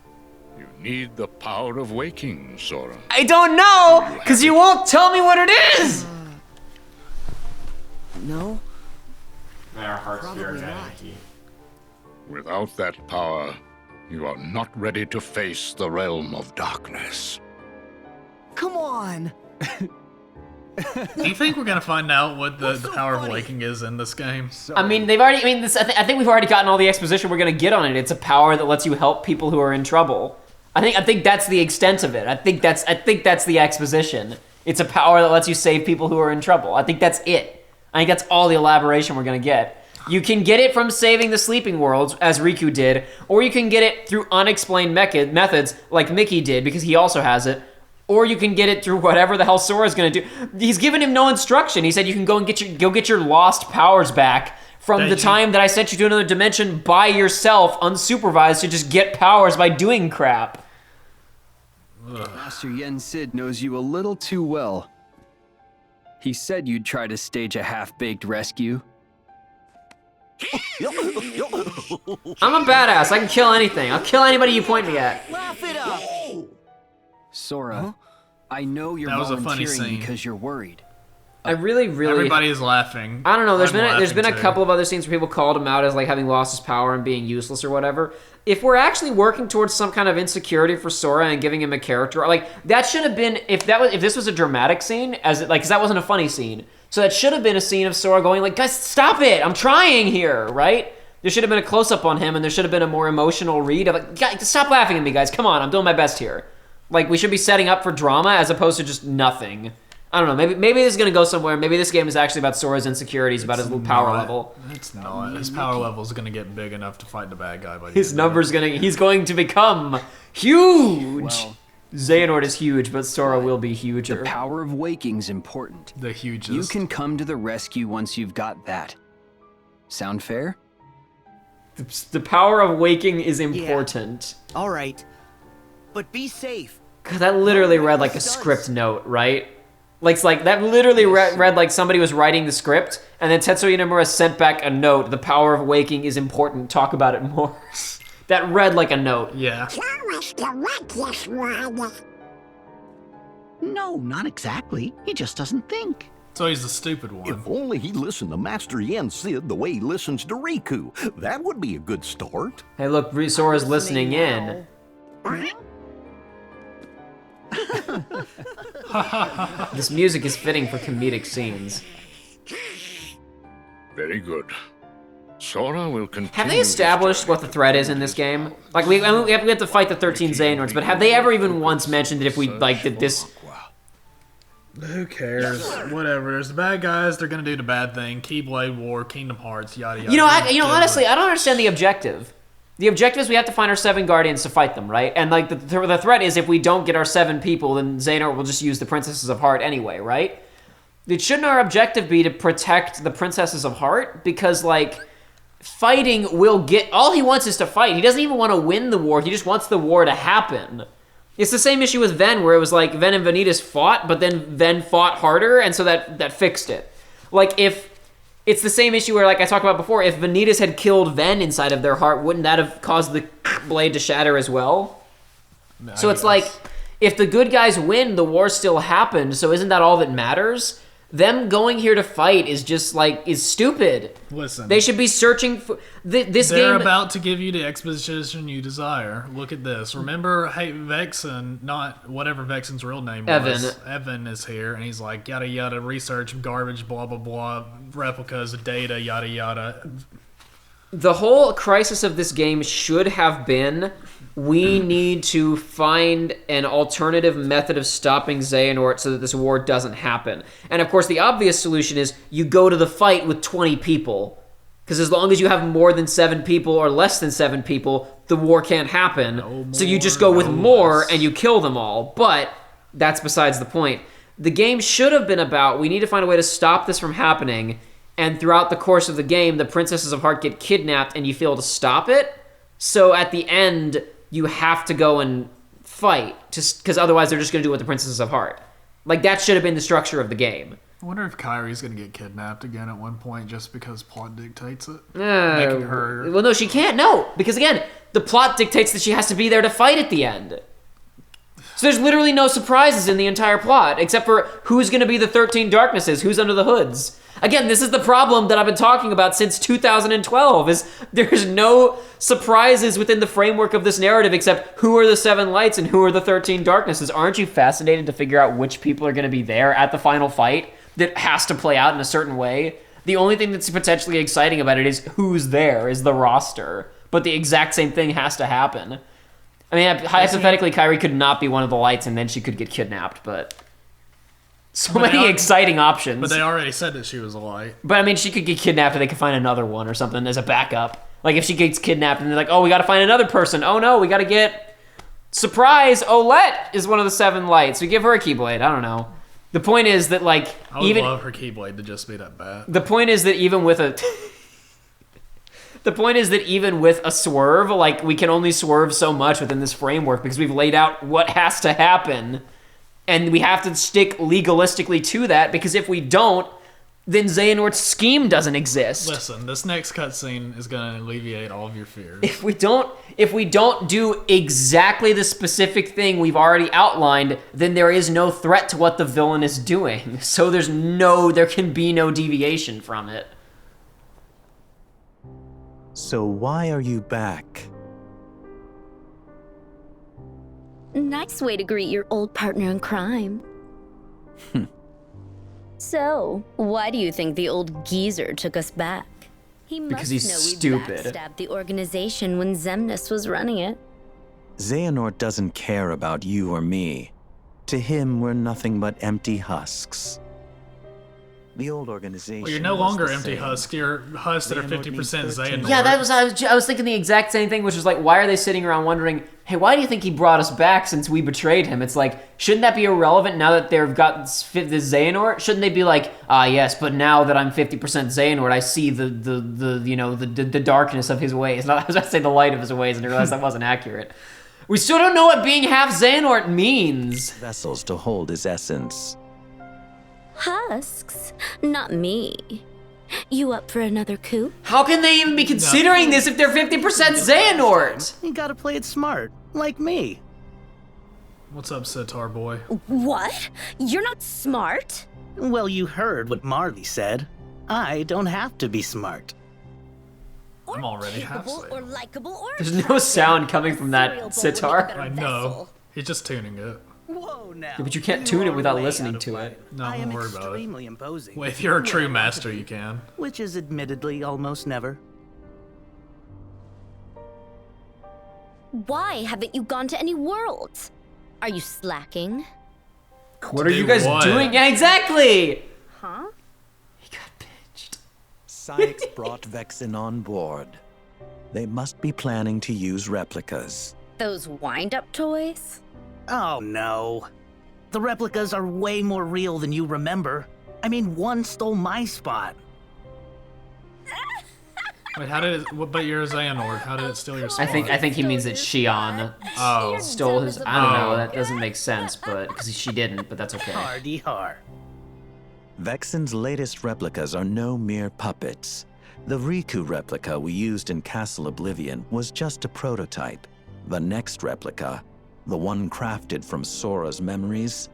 You need the power of waking, Sora. I don't know, because you won't tell me what it is! No? Our hearts fear Probably not. identity. Without that power, you are not ready to face the realm of darkness. Come on! Do you think we're gonna find out what the power of waking is in this game? I mean, they've already. I mean, this. I think we've already gotten all the exposition we're gonna get on it. It's a power that lets you help people who are in trouble. I think that's the extent of it. I think that's the exposition. It's a power that lets you save people who are in trouble. I think that's it. I think that's all the elaboration we're gonna get. You can get it from saving the sleeping worlds, as Riku did, or you can get it through unexplained methods, like Mickey did, because he also has it. or you can get it through whatever the hell Sora's gonna do. He's given him no instruction. He said you can go and get your lost powers back from the time that I sent you to another dimension by yourself, unsupervised, to just get powers by doing crap. Master Yen Sid knows you a little too well. He said you'd try to stage a half-baked rescue. I'm a badass. I can kill anything. I'll kill anybody you point me at. Laugh it up! Sora, I know you're That was a funny volunteering scene. because you're worried. I really Everybody's laughing. I don't know. There's I'm been a laughing couple too. of other scenes where people called him out as like having lost his power and being useless or whatever. If we're actually working towards some kind of insecurity for Sora and giving him a character, like that should have been if this was a dramatic scene, because that wasn't a funny scene. So that should have been a scene of Sora going like, guys, stop it! I'm trying here, right? There should have been a close up on him, and there should have been a more emotional read of like, guys, stop laughing at me, guys. Come on, I'm doing my best here. Like we should be setting up for drama as opposed to just nothing. I don't know. Maybe this is gonna go somewhere. Maybe this game is actually about Sora's insecurities, about his power level. It's not. His power level is gonna get big enough to fight the bad guy. By the His end of number's he's going to become huge. Well, Xehanort is huge, but Sora will be huger. the power of waking's important. The hugest. You can come to the rescue once you've got that. Sound fair? The power of waking is important. All right. But be safe. God, that literally read like a script note, right? Like that literally read like somebody was writing the script, and then Tetsuya Nomura sent back a note. The power of waking is important. Talk about it more. That read like a note. Yeah. No, not exactly. He just doesn't think. So he's the stupid one. If only he listened to Master Yen Sid the way he listens to Riku. That would be a good start. Hey, look, Sora's listening in. This music is fitting for comedic scenes. Very good. Sora will continue. Have they established what the threat is in this game? Like we have to fight the 13 Xehanorts, but have they ever even once mentioned that if we did this? Who cares? Whatever. There's the bad guys. They're gonna do the bad thing. Keyblade War, Kingdom Hearts, yada yada. Honestly, I don't understand the objective. The objective is we have to find our 7 guardians to fight them, right? And like the threat is if we don't get our 7 people, then Xehanort will just use the Princesses of Heart anyway, right? Shouldn't our objective be to protect the Princesses of Heart? Because like fighting will get all he wants is to fight. He doesn't even want to win the war. He just wants the war to happen. It's the same issue with Ven, where it was like Ven and Vanitas fought, but then Ven fought harder, and so that fixed it. Like if it's the same issue where, like I talked about before, if Vanitas had killed Ven inside of their heart, wouldn't that have caused the blade to shatter as well? So it's like, if the good guys win, the war still happened, so isn't that all that matters? Them going here to fight is just like, is stupid. Listen. They should be searching for, this They're game. about to give you the exposition you desire. Look at this. Remember, hey, Vexen, not whatever Vexen's real name was. Evan is here, and he's like, yada yada, research, garbage, blah blah blah, replicas, data, yada yada. The whole crisis of this game should have been, we need to find an alternative method of stopping Xehanort so that this war doesn't happen. And of course, the obvious solution is you go to the fight with 20 people. Because as long as you have more than 7 people or less than 7 people, the war can't happen. So you just go with more and you kill them all. But that's besides the point. The game should have been about, we need to find a way to stop this from happening. And throughout the course of the game, the Princesses of Heart get kidnapped and you fail to stop it. So at the end, you have to go and fight, because otherwise they're just going to do it with the Princesses of Heart. Like, that should have been the structure of the game. I wonder if Kyrie's going to get kidnapped again at one point just because plot dictates it. Making her... Well, no, she can't, no. Because again, the plot dictates that she has to be there to fight at the end. So there's literally no surprises in the entire plot, except for who's going to be the 13 Darknesses, who's under the hoods. Again, this is the problem that I've been talking about since 2012, is there's no surprises within the framework of this narrative except who are the 7 lights and who are the 13 darknesses. Aren't you fascinated to figure out which people are going to be there at the final fight that has to play out in a certain way? The only thing that's potentially exciting about it is who's there, is the roster. But the exact same thing has to happen. I mean, hypothetically, Kyrie could not be one of the lights and then she could get kidnapped, but... Many exciting options. But they already said that she was a light. But I mean, she could get kidnapped and they could find another one or something as a backup. Like if she gets kidnapped and they're like, oh, we got to find another person. Oh no, we got to get Surprise! Olette is one of the 7 lights. We give her a Keyblade. I don't know. The point is that, like, I would love her Keyblade to just be that bad. The point is that even with a... The point is that even with a swerve, like, we can only swerve so much within this framework because we've laid out what has to happen. And we have to stick legalistically to that, because if we don't, then Xehanort's scheme doesn't exist. Listen, this next cutscene is going to alleviate all of your fears. If we don't do exactly the specific thing we've already outlined, then there is no threat to what the villain is doing. So there can be no deviation from it. So why are you back? Nice way to greet your old partner in crime. So, why do you think the old geezer took us back? He must because he's know stupid. We backstabbed the organization when Xemnas was running it. Xehanort doesn't care about you or me. To him, we're nothing but empty husks. The old organization. Well, you're no longer empty husk. You're husks that are 50% Xehanort. Yeah, I was thinking the exact same thing, which was like, why are they sitting around wondering, hey, why do you think he brought us back since we betrayed him? It's like, shouldn't that be irrelevant now that they've got this Xehanort? Shouldn't they be like, yes, but now that I'm 50% Xehanort, I see the darkness of his ways. Not, I was about to say the light of his ways, and I realized that wasn't accurate. We still don't know what being half Xehanort means. Vessels to hold his essence. Husks? Not me. You up for another coup? How can they even be considering this if they're 50% Xehanort? You gotta play it smart, like me. What's up, Sitar boy? What? You're not smart? Well, you heard what Marley said. I don't have to be smart. I'm already half or likable or There's no sound coming from that sitar. I know. He's just tuning it. Whoa, now. Yeah, but you can't tune it without listening to it. No, don't worry about it. Imposing. Well, if you're a true master, you can. Which is admittedly almost never. Why haven't you gone to any worlds? Are you slacking? What are you guys doing? Yeah, exactly! Huh? Sykes brought Vexen on board. They must be planning to use replicas. Those wind-up toys? Oh, no. The replicas are way more real than you remember. I mean, one stole my spot. Wait, how did it... But you're a Xehanort. How did it steal your spot? I think he means that Shion stole his... I don't know, that doesn't make sense, but... Because she didn't, but that's okay. Hardy har. Vexen's latest replicas are no mere puppets. The Riku replica we used in Castle Oblivion was just a prototype. The next replica, the one crafted from Sora's memories,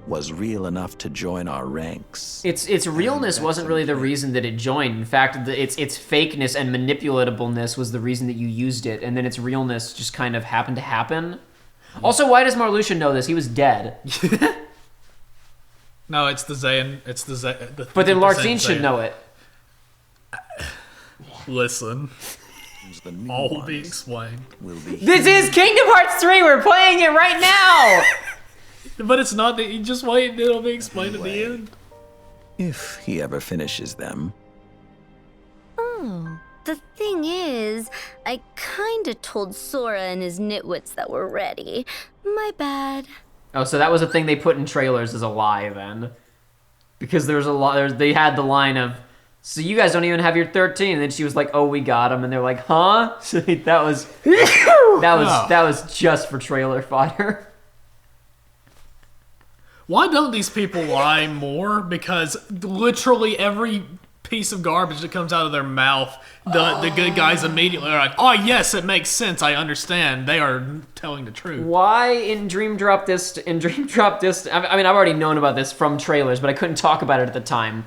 was real enough to join our ranks. Its realness wasn't really the reason that it joined. In fact, its fakeness and manipulatableness was the reason that you used it, and then its realness just kind of happened to happen. Also, why does Marluxia know this? He was dead. No, it's the Zayn. It's the but then Larxene should know it. Listen. All will be explained. This is Kingdom Hearts 3! We're playing it right now! But it's not that you just wait, it'll be explained at the end. If he ever finishes them. Oh, the thing is, I kinda told Sora and his nitwits that we're ready. My bad. Oh, so that was a thing they put in trailers as a lie then. Because there was a lot, they had the line of, so you guys don't even have your 13, and then she was like, oh, we got him, and they're like, huh? So that was just for trailer fodder. Why don't these people lie more? Because literally every piece of garbage that comes out of their mouth, the good guys immediately are like, oh yes, it makes sense, I understand. They are telling the truth. Why in Dream Drop Dist, I mean, I've already known about this from trailers, but I couldn't talk about it at the time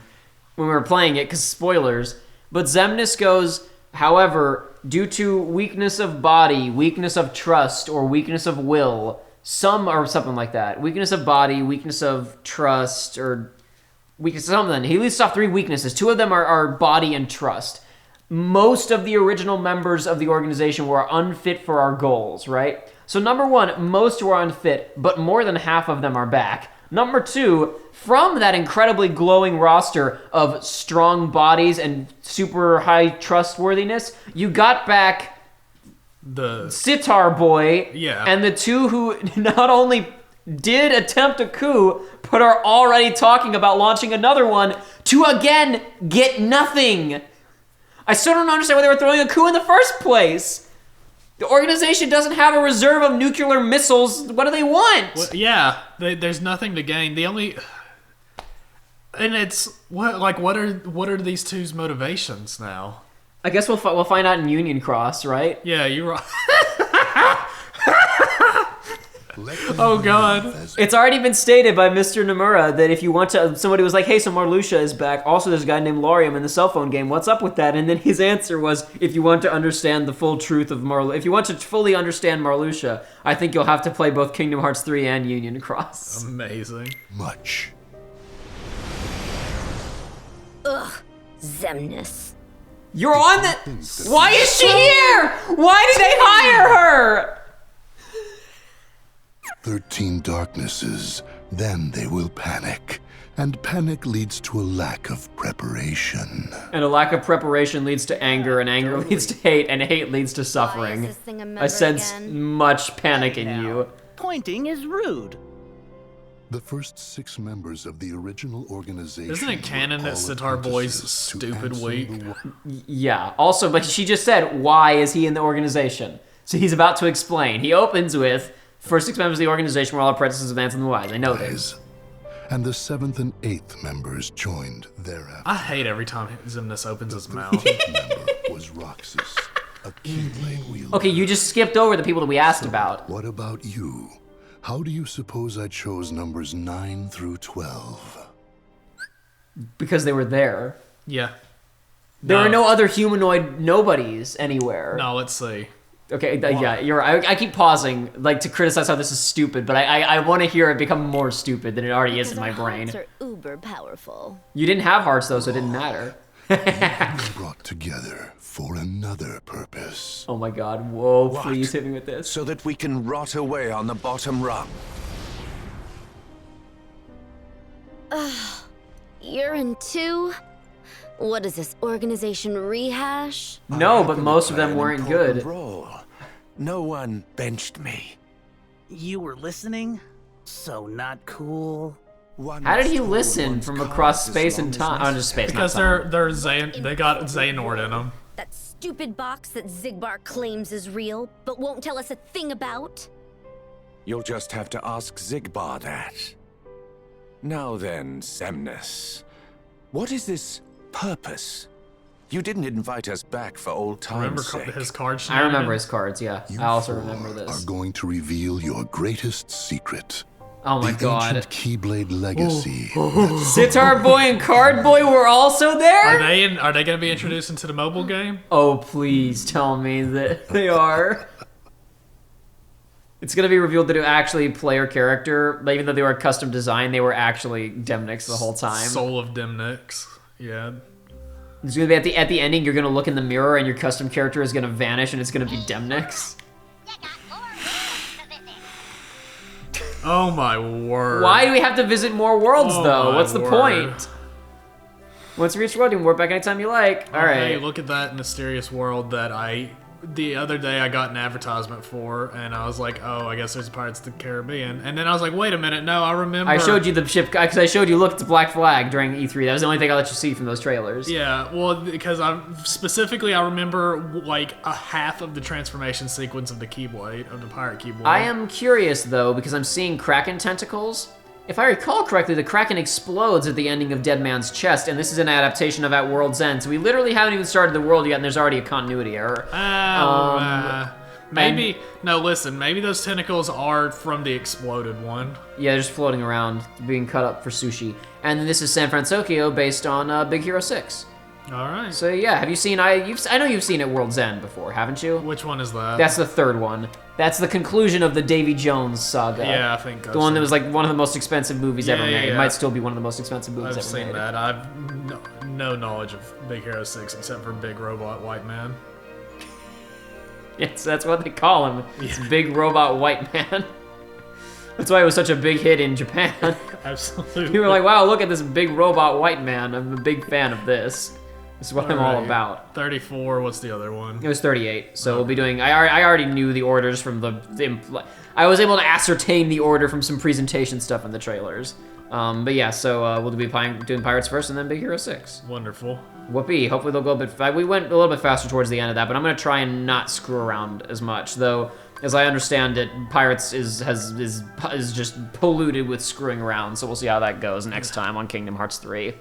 when we were playing it, because spoilers. But Xemnas goes, however, due to weakness of body, weakness of trust, or weakness of will, or something like that. Weakness of body, weakness of trust, or weakness of something. He lists off 3 weaknesses. 2 of them are body and trust. Most of the original members of the organization were unfit for our goals, right? So number 1, most were unfit, but more than half of them are back. Number 2, from that incredibly glowing roster of strong bodies and super high trustworthiness, you got back The Sitar Boy, Yeah. and the two who not only did attempt a coup, but are already talking about launching another one to again get nothing. I still don't understand why they were throwing a coup in the first place. The organization doesn't have a reserve of nuclear missiles. What do they want? Well, yeah, there's nothing to gain. The only, and it's what are these two's motivations now? I guess we'll find out in Union Cross, right? Yeah, you're right. Oh God! It's already been stated by Mr. Nomura that if you want to, somebody was like, "Hey, so Marluxia is back. Also, there's a guy named Laurium in the cell phone game. What's up with that?" And then his answer was, "If you want to understand the full truth of if you want to fully understand Marluxia, I think you'll have to play both Kingdom Hearts 3 and Union Cross." Amazing. Much. Ugh, Xemnas. You're on the. Why is she here? Why did they hire her? 13 darknesses, then they will panic. And panic leads to a lack of preparation. And a lack of preparation leads to anger, and anger leads to hate, and hate leads to suffering. I sense much panic in you. Pointing is rude. The first 6 members of the original organization. Isn't it canon that Sitar Boy's stupid weak? Yeah. Also, but she just said, why is he in the organization? So he's about to explain. He opens with, first 6 members of the organization were all apprentices of Vance and the Wise. I know this. And the 7th and 8th members joined thereafter. I hate every time Xemnas opens his mouth. Member was Roxas, a keyblade wielder. Okay, you just skipped over the people that we asked about. What about you? How do you suppose I chose numbers 9 through 12? Because they were there. Yeah. There are no other humanoid nobodies anywhere. No, let's see. Okay, yeah, you're right. I keep pausing, like, to criticize how this is stupid, but I want to hear it become more stupid than it already is in my brain. Hearts are uber powerful. You didn't have hearts, though, so it didn't matter. Brought together for another purpose. Oh my god, whoa, please hit me with this. So that we can rot away on the bottom rung. You're in 2? What is this, organization rehash? No, but most of them weren't good. Role. No one benched me. You were listening? So not cool. How did he listen from across space and time? Oh, just space. Because they got Xehanort in them. That stupid box that Xigbar claims is real, but won't tell us a thing about? You'll just have to ask Xigbar that. Now then, Xemnas, what is this purpose? You didn't invite us back for old time's sake. Remember his cards? I remember his cards, yeah. You I also remember this. Are going to reveal your greatest secret. Oh my god. The ancient Keyblade legacy. Sitar Boy and Card Boy were also there? Are they going to be introduced into the mobile game? Oh, please tell me that they are. It's going to be revealed that it actually player character, even though they were a custom design, they were actually Demnix the whole time. Soul of Demnix. Yeah. It's going to be at the ending, you're going to look in the mirror and your custom character is going to vanish and it's going to be Demnix. Oh my word. Why do we have to visit more worlds, though? What's the word. point? Once you reach the world, you can warp back anytime you like. All right. Hey, look at that mysterious world that the other day I got an advertisement for, and I was like, oh, I guess there's Pirates of the Caribbean. And then I was like, wait a minute, no, I remember. I showed you the ship, because I showed you, look, it's a black flag during E3. That was the only thing I let you see from those trailers. Yeah, well, because I remember like a half of the transformation sequence of the Keyblade, of the Pirate Keyblade. I am curious, though, because I'm seeing Kraken tentacles. If I recall correctly, the Kraken explodes at the ending of Dead Man's Chest, and this is an adaptation of At World's End, so we literally haven't even started the world yet, and there's already a continuity error. Maybe, no, listen, maybe those tentacles are from the exploded one. Yeah, they're just floating around, being cut up for sushi. And then this is San Francisco, based on Big Hero 6. All right. So yeah, have you seen, I know you've seen At World's End before, haven't you? Which one is that? That's the third one. That's the conclusion of the Davy Jones saga. Yeah, I think the one that was like one of the most expensive movies ever made. Yeah. It might still be one of the most expensive movies I've ever made. seen that. I've no knowledge of Big Hero 6 except for Big Robot White Man. Yes, that's what they call him. It's Big Robot White Man. That's why it was such a big hit in Japan. Absolutely. People were like, wow, look at this big robot white man. I'm a big fan of this. This is what I'm all about. 34, what's the other one? It was 38, so we'll be doing... I already knew the orders from the... I was able to ascertain the order from some presentation stuff in the trailers. But yeah, so we'll be doing Pirates first and then Big Hero 6. Wonderful. Whoopee. Hopefully they'll go a bit... We went a little bit faster towards the end of that, but I'm going to try and not screw around as much, though... As I understand it, Pirates is just polluted with screwing around, so we'll see how that goes next time on Kingdom Hearts 3.